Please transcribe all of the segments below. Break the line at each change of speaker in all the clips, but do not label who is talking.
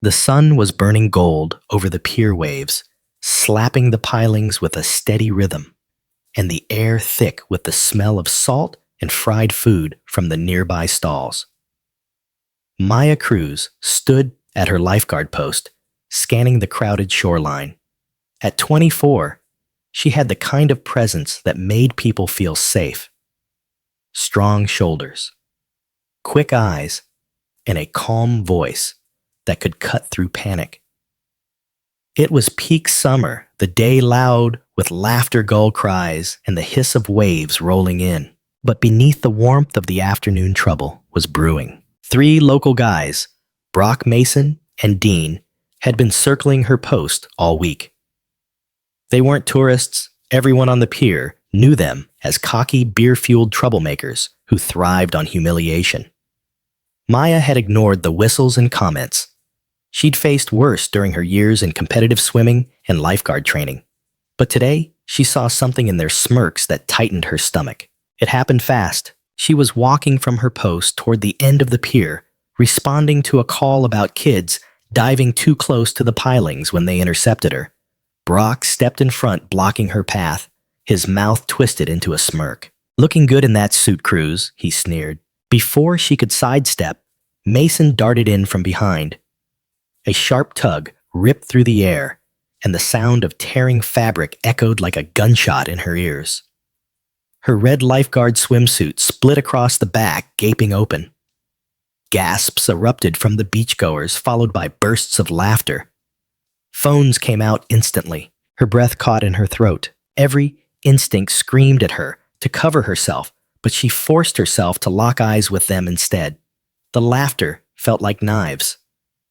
The sun was burning gold over the pier waves, slapping the pilings with a steady rhythm, and the air thick with the smell of salt and fried food from the nearby stalls. Maya Cruz stood at her lifeguard post, scanning the crowded shoreline. At 24, she had the kind of presence that made people feel safe. Strong shoulders, quick eyes, and a calm voice that could cut through panic. It was peak summer, the day loud with laughter gull cries and the hiss of waves rolling in. But beneath the warmth of the afternoon trouble was brewing. 3 local guys, Brock Mason and Dean, had been circling her post all week. They weren't tourists. Everyone on the pier knew them as cocky, beer-fueled troublemakers who thrived on humiliation. Maya had ignored the whistles and comments. She'd faced worse during her years in competitive swimming and lifeguard training. But today, she saw something in their smirks that tightened her stomach. It happened fast. She was walking from her post toward the end of the pier, responding to a call about kids diving too close to the pilings when they intercepted her. Brock stepped in front, blocking her path, his mouth twisted into a smirk. "Looking good in that suit, Cruz," he sneered. Before she could sidestep, Mason darted in from behind. A sharp tug ripped through the air, and the sound of tearing fabric echoed like a gunshot in her ears. Her red lifeguard swimsuit split across the back, gaping open. Gasps erupted from the beachgoers, followed by bursts of laughter. Phones came out instantly. Her breath caught in her throat. Every instinct screamed at her to cover herself, but she forced herself to lock eyes with them instead. The laughter felt like knives.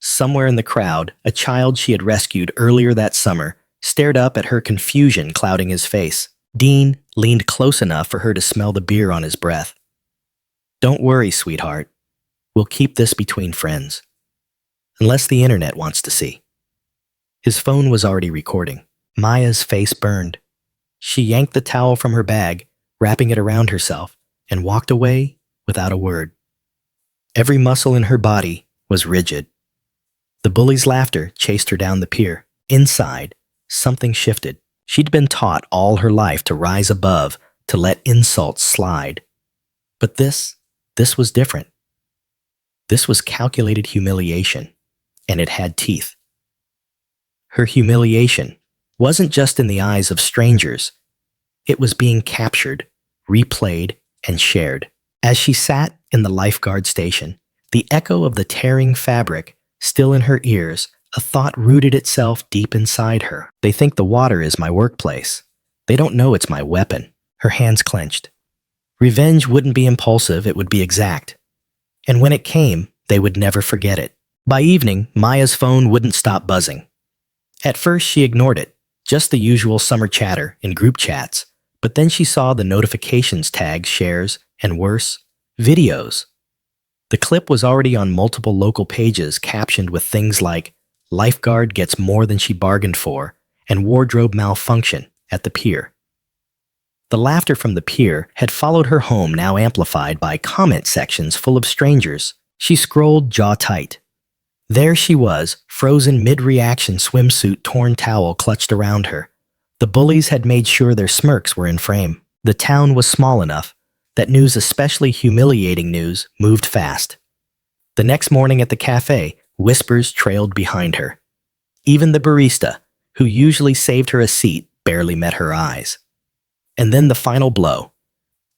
Somewhere in the crowd, a child she had rescued earlier that summer stared up at her, confusion clouding his face. Dean leaned close enough for her to smell the beer on his breath. "Don't worry, sweetheart. We'll keep this between friends. Unless the internet wants to see." His phone was already recording. Maya's face burned. She yanked the towel from her bag, wrapping it around herself, and walked away without a word. Every muscle in her body was rigid. The bully's laughter chased her down the pier. Inside, something shifted. She'd been taught all her life to rise above, to let insults slide. But this was different. This was calculated humiliation, and it had teeth. Her humiliation wasn't just in the eyes of strangers. It was being captured, replayed, and shared. As she sat in the lifeguard station, the echo of the tearing fabric still in her ears, a thought rooted itself deep inside her. "They think the water is my workplace. They don't know it's my weapon." Her hands clenched. Revenge wouldn't be impulsive, it would be exact. And when it came, they would never forget it. By evening, Maya's phone wouldn't stop buzzing. At first, she ignored it, just the usual summer chatter in group chats. But then she saw the notifications tag shares, and worse, videos. The clip was already on multiple local pages, captioned with things like "Lifeguard gets more than she bargained for" and "Wardrobe malfunction at the pier." The laughter from the pier had followed her home, now amplified by comment sections full of strangers. She scrolled, jaw tight. There she was, frozen mid-reaction, swimsuit, torn towel clutched around her. The bullies had made sure their smirks were in frame. The town was small enough that news, especially humiliating news, moved fast. The next morning at the cafe, whispers trailed behind her. Even the barista, who usually saved her a seat, barely met her eyes. And then the final blow.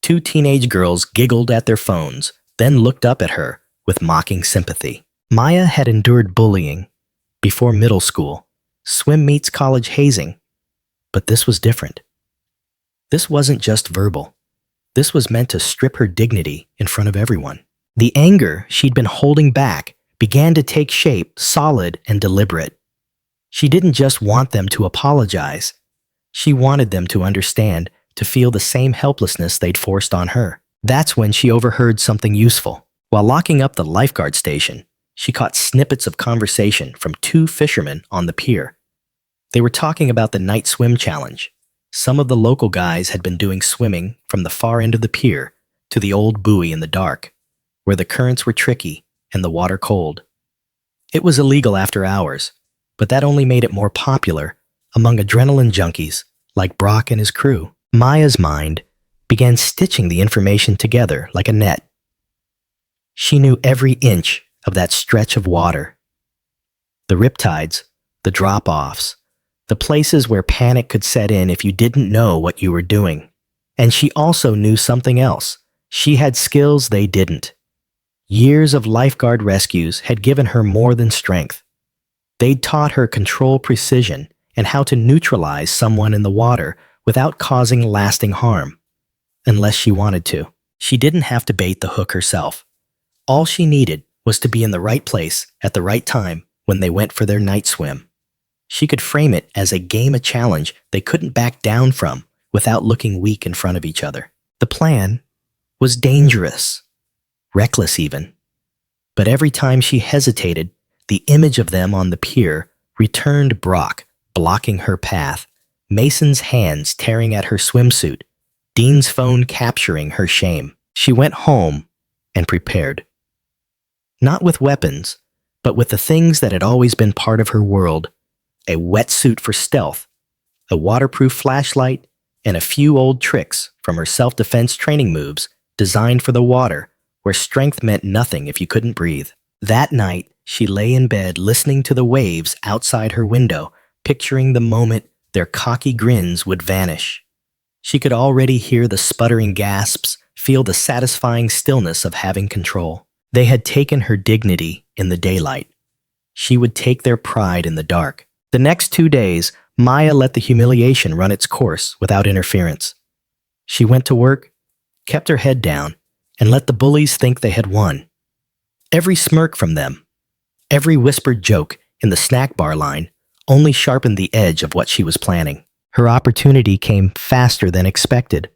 2 teenage girls giggled at their phones, then looked up at her with mocking sympathy. Maya had endured bullying before middle school, swim meets, college hazing. But this was different. This wasn't just verbal. This was meant to strip her dignity in front of everyone. The anger she'd been holding back began to take shape, solid and deliberate. She didn't just want them to apologize. She wanted them to understand, to feel the same helplessness they'd forced on her. That's when she overheard something useful. While locking up the lifeguard station, she caught snippets of conversation from 2 fishermen on the pier. They were talking about the night swim challenge. Some of the local guys had been doing swimming from the far end of the pier to the old buoy in the dark, where the currents were tricky and the water cold. It was illegal after hours, but that only made it more popular among adrenaline junkies like Brock and his crew. Maya's mind began stitching the information together like a net. She knew every inch of that stretch of water. The riptides, the drop-offs, the places where panic could set in if you didn't know what you were doing. And she also knew something else. She had skills they didn't. Years of lifeguard rescues had given her more than strength. They'd taught her control precision and how to neutralize someone in the water without causing lasting harm. Unless she wanted to. She didn't have to bait the hook herself. All she needed was to be in the right place at the right time when they went for their night swim. She could frame it as a game, a challenge they couldn't back down from without looking weak in front of each other. The plan was dangerous, reckless even. But every time she hesitated, the image of them on the pier returned Brock, blocking her path, Mason's hands tearing at her swimsuit, Dean's phone capturing her shame. She went home and prepared. Not with weapons, but with the things that had always been part of her world: a wetsuit for stealth, a waterproof flashlight, and a few old tricks from her self-defense training moves designed for the water, where strength meant nothing if you couldn't breathe. That night, she lay in bed listening to the waves outside her window, picturing the moment their cocky grins would vanish. She could already hear the sputtering gasps, feel the satisfying stillness of having control. They had taken her dignity in the daylight. She would take their pride in the dark. The next 2 days, Maya let the humiliation run its course without interference. She went to work, kept her head down, and let the bullies think they had won. Every smirk from them, every whispered joke in the snack bar line only sharpened the edge of what she was planning. Her opportunity came faster than expected.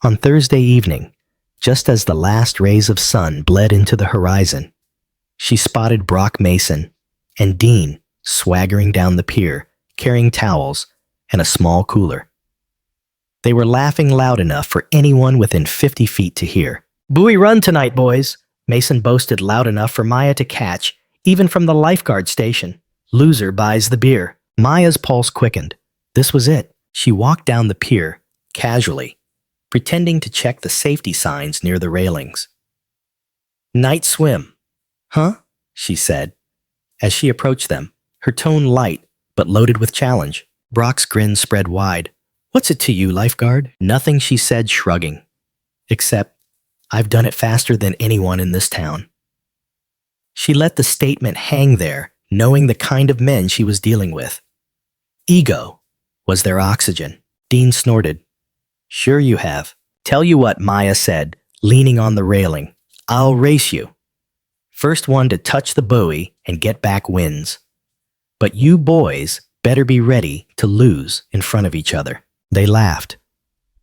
On Thursday evening, just as the last rays of sun bled into the horizon, she spotted Brock Mason and Dean swaggering down the pier, carrying towels and a small cooler. They were laughing loud enough for anyone within 50 feet to hear. "Buoy run tonight, boys," Mason boasted loud enough for Maya to catch, even from the lifeguard station. "Loser buys the beer." Maya's pulse quickened. This was it. She walked down the pier, casually, pretending to check the safety signs near the railings. "Night swim." "Huh?" she said, as she approached them, her tone light but loaded with challenge. Brock's grin spread wide. "What's it to you, lifeguard?" Nothing, she said, shrugging. "Except, I've done it faster than anyone in this town." She let the statement hang there, knowing the kind of men she was dealing with. Ego was their oxygen. Dean snorted. "Sure you have. Tell you what," Maya said, leaning on the railing. "I'll race you. First one to touch the buoy and get back wins. But you boys better be ready to lose in front of each other." They laughed.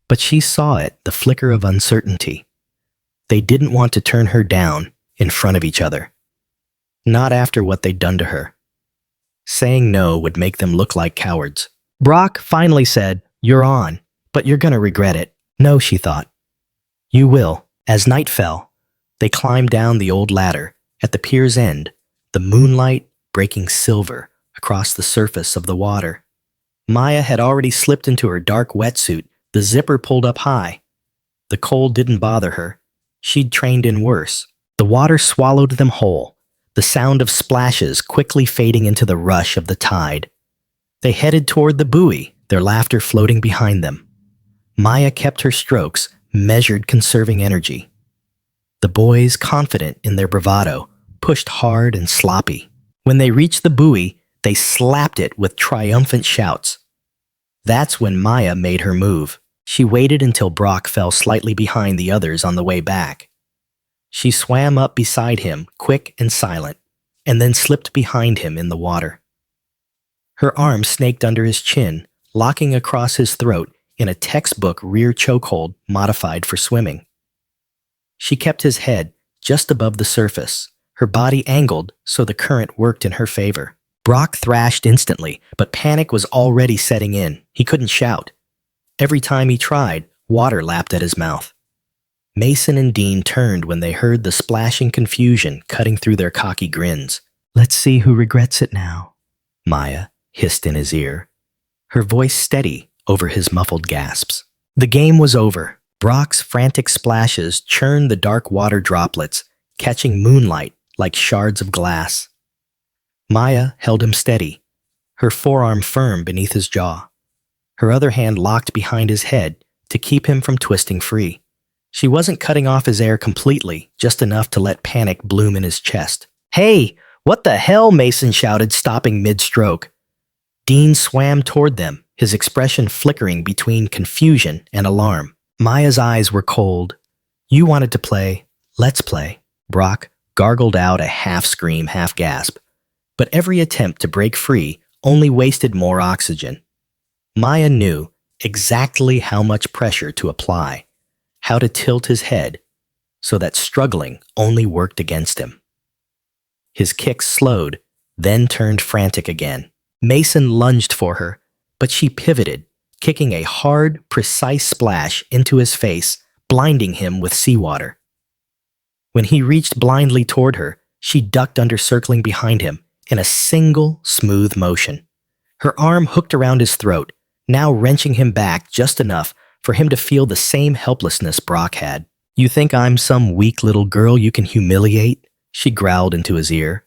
But she saw it, the flicker of uncertainty. They didn't want to turn her down in front of each other. Not after what they'd done to her. Saying no would make them look like cowards. Brock finally said, "You're on, but you're gonna regret it." No, she thought. You will. As night fell, they climbed down the old ladder at the pier's end, the moonlight breaking silver across the surface of the water. Maya had already slipped into her dark wetsuit, the zipper pulled up high. The cold didn't bother her. She'd trained in worse. The water swallowed them whole, the sound of splashes quickly fading into the rush of the tide. They headed toward the buoy, their laughter floating behind them. Maya kept her strokes, measured, conserving energy. The boys, confident in their bravado, pushed hard and sloppy. When they reached the buoy, they slapped it with triumphant shouts. That's when Maya made her move. She waited until Brock fell slightly behind the others on the way back. She swam up beside him, quick and silent, and then slipped behind him in the water. Her arm snaked under his chin, locking across his throat in a textbook rear chokehold modified for swimming. She kept his head just above the surface, her body angled so the current worked in her favor. Brock thrashed instantly, but panic was already setting in. He couldn't shout. Every time he tried, water lapped at his mouth. Mason and Dean turned when they heard the splashing confusion cutting through their cocky grins. Let's see who regrets it now, Maya hissed in his ear, her voice steady over his muffled gasps. The game was over. Brock's frantic splashes churned the dark water droplets, catching moonlight like shards of glass. Maya held him steady, her forearm firm beneath his jaw, her other hand locked behind his head to keep him from twisting free. She wasn't cutting off his air completely, just enough to let panic bloom in his chest. "Hey, what the hell?" Mason shouted, stopping mid-stroke. Dean swam toward them, his expression flickering between confusion and alarm. Maya's eyes were cold. "You wanted to play. Let's play." Brock gargled out a half-scream, half-gasp. But every attempt to break free only wasted more oxygen. Maya knew exactly how much pressure to apply, how to tilt his head, so that struggling only worked against him. His kicks slowed, then turned frantic again. Mason lunged for her, but she pivoted, kicking a hard, precise splash into his face, blinding him with seawater. When he reached blindly toward her, she ducked under, circling behind him in a single, smooth motion. Her arm hooked around his throat, now wrenching him back just enough for him to feel the same helplessness Brock had. "You think I'm some weak little girl you can humiliate?" she growled into his ear,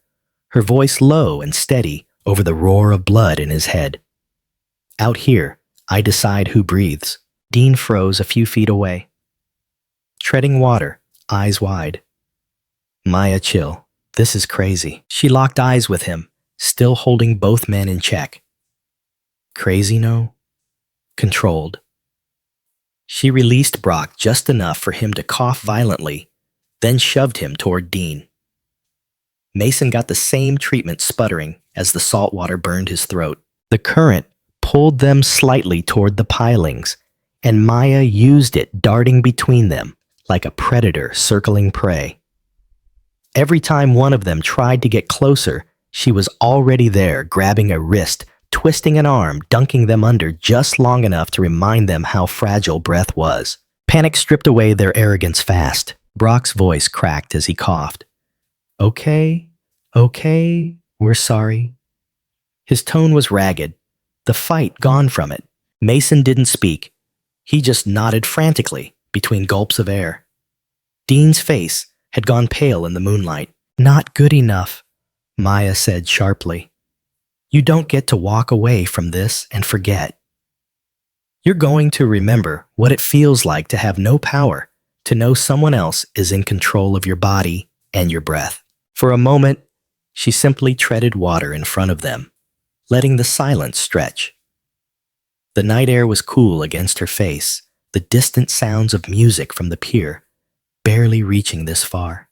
her voice low and steady over the roar of blood in his head. "Out here, I decide who breathes." Dean froze a few feet away, treading water, eyes wide. "Maya, chill. This is crazy." She locked eyes with him, still holding both men in check. "Crazy, no? Controlled." She released Brock just enough for him to cough violently, then shoved him toward Dean. Mason got the same treatment, sputtering as the salt water burned his throat. The current pulled them slightly toward the pilings, and Maya used it, darting between them like a predator circling prey. Every time one of them tried to get closer, she was already there, grabbing a wrist, twisting an arm, dunking them under just long enough to remind them how fragile breath was. Panic stripped away their arrogance fast. Brock's voice cracked as he coughed. Okay, we're sorry." His tone was ragged, the fight gone from it. Mason didn't speak. He just nodded frantically between gulps of air. Dean's face had gone pale in the moonlight. "Not good enough," Maya said sharply. "You don't get to walk away from this and forget. You're going to remember what it feels like to have no power, to know someone else is in control of your body and your breath." For a moment, she simply treaded water in front of them, letting the silence stretch. The night air was cool against her face, the distant sounds of music from the pier barely reaching this far.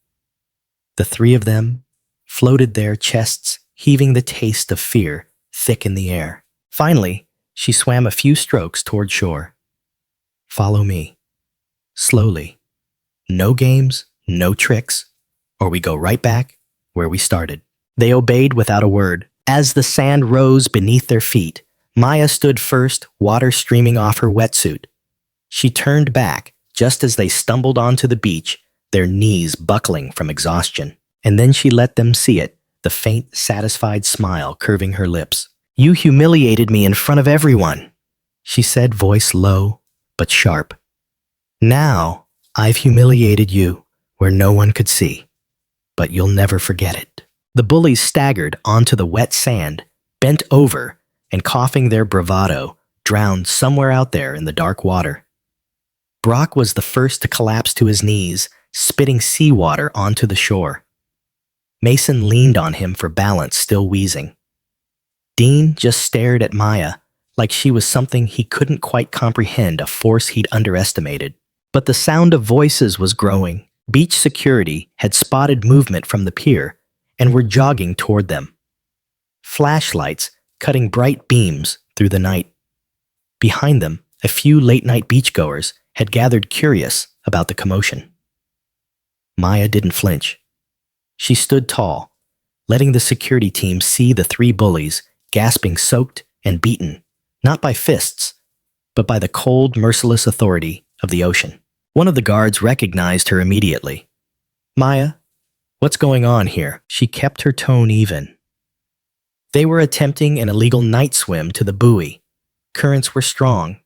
The three of them floated there, chests heaving, the taste of fear thick in the air. Finally, she swam a few strokes toward shore. "Follow me. Slowly. No games, no tricks, or we go right back where we started." They obeyed without a word. As the sand rose beneath their feet, Maya stood first, water streaming off her wetsuit. She turned back just as they stumbled onto the beach, their knees buckling from exhaustion. And then she let them see it, the faint, satisfied smile curving her lips. "You humiliated me in front of everyone," she said, voice low but sharp. "Now I've humiliated you where no one could see, but you'll never forget it." The bullies staggered onto the wet sand, bent over, and coughing their bravado, drowned somewhere out there in the dark water. Brock was the first to collapse to his knees, spitting seawater onto the shore. Mason leaned on him for balance, still wheezing. Dean just stared at Maya like she was something he couldn't quite comprehend, a force he'd underestimated. But the sound of voices was growing. Beach security had spotted movement from the pier and were jogging toward them, flashlights cutting bright beams through the night. Behind them, a few late-night beachgoers had gathered, curious about the commotion. Maya didn't flinch. She stood tall, letting the security team see the three bullies, gasping, soaked, and beaten, not by fists, but by the cold, merciless authority of the ocean. One of the guards recognized her immediately. "Maya, What's going on here? She kept her tone even. They were attempting an illegal night swim to the buoy. Currents were strong.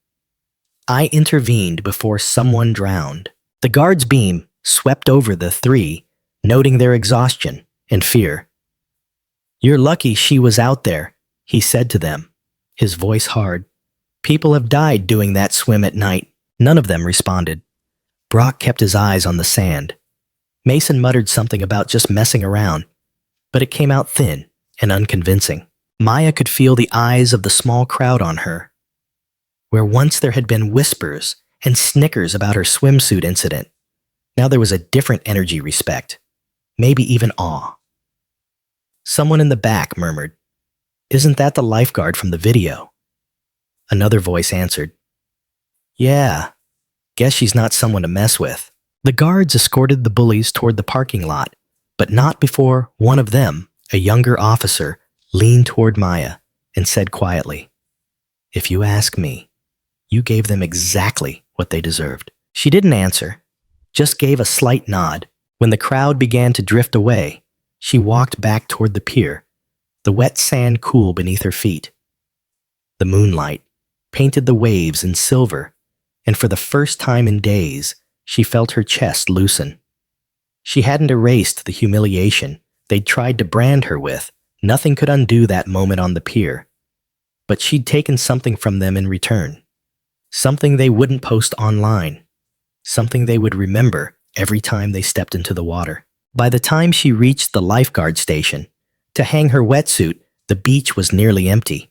I intervened before someone drowned. The guard's beam swept over the three, noting their exhaustion and fear. You're lucky she was out there, he said to them, his voice hard. People have died doing that swim at night. None of them responded. Brock kept his eyes on the sand. Mason muttered something about just messing around, but it came out thin and unconvincing. Maya could feel the eyes of the small crowd on her. Where once there had been whispers and snickers about her swimsuit incident, now there was a different energy respect, maybe even awe. Someone in the back murmured, "Isn't that the lifeguard from the video?" Another voice answered, "Yeah, guess she's not someone to mess with." The guards escorted the bullies toward the parking lot, but not before one of them, a younger officer, leaned toward Maya and said quietly, "If you ask me, you gave them exactly what they deserved." She didn't answer, just gave a slight nod. When the crowd began to drift away, she walked back toward the pier, the wet sand cool beneath her feet. The moonlight painted the waves in silver, and for the first time in days, she felt her chest loosen. She hadn't erased the humiliation they'd tried to brand her with. Nothing could undo that moment on the pier. But she'd taken something from them in return. Something they wouldn't post online. Something they would remember every time they stepped into the water. By the time she reached the lifeguard station, to hang her wetsuit, the beach was nearly empty.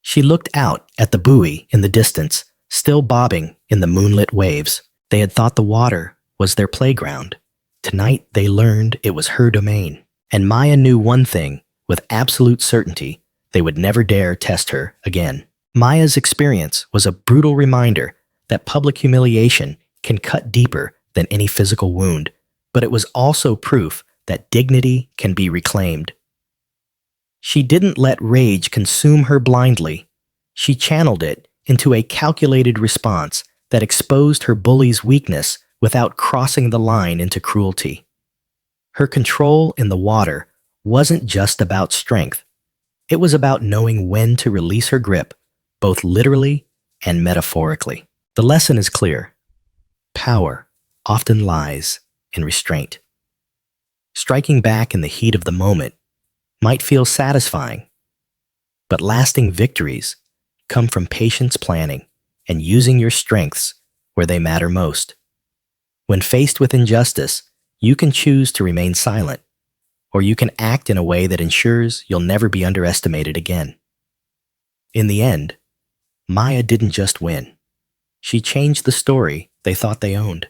She looked out at the buoy in the distance, still bobbing in the moonlit waves. They had thought the water was their playground. Tonight they learned it was her domain. And Maya knew one thing with absolute certainty: they would never dare test her again. Maya's experience was a brutal reminder that public humiliation can cut deeper than any physical wound, but it was also proof that dignity can be reclaimed. She didn't let rage consume her blindly. She channeled it into a calculated response that exposed her bully's weakness without crossing the line into cruelty. Her control in the water wasn't just about strength. It was about knowing when to release her grip, both literally and metaphorically. The lesson is clear. Power often lies in restraint. Striking back in the heat of the moment might feel satisfying, but lasting victories come from patience planning and using your strengths where they matter most. When faced with injustice, you can choose to remain silent, or you can act in a way that ensures you'll never be underestimated again. In the end, Maya didn't just win. She changed the story they thought they owned.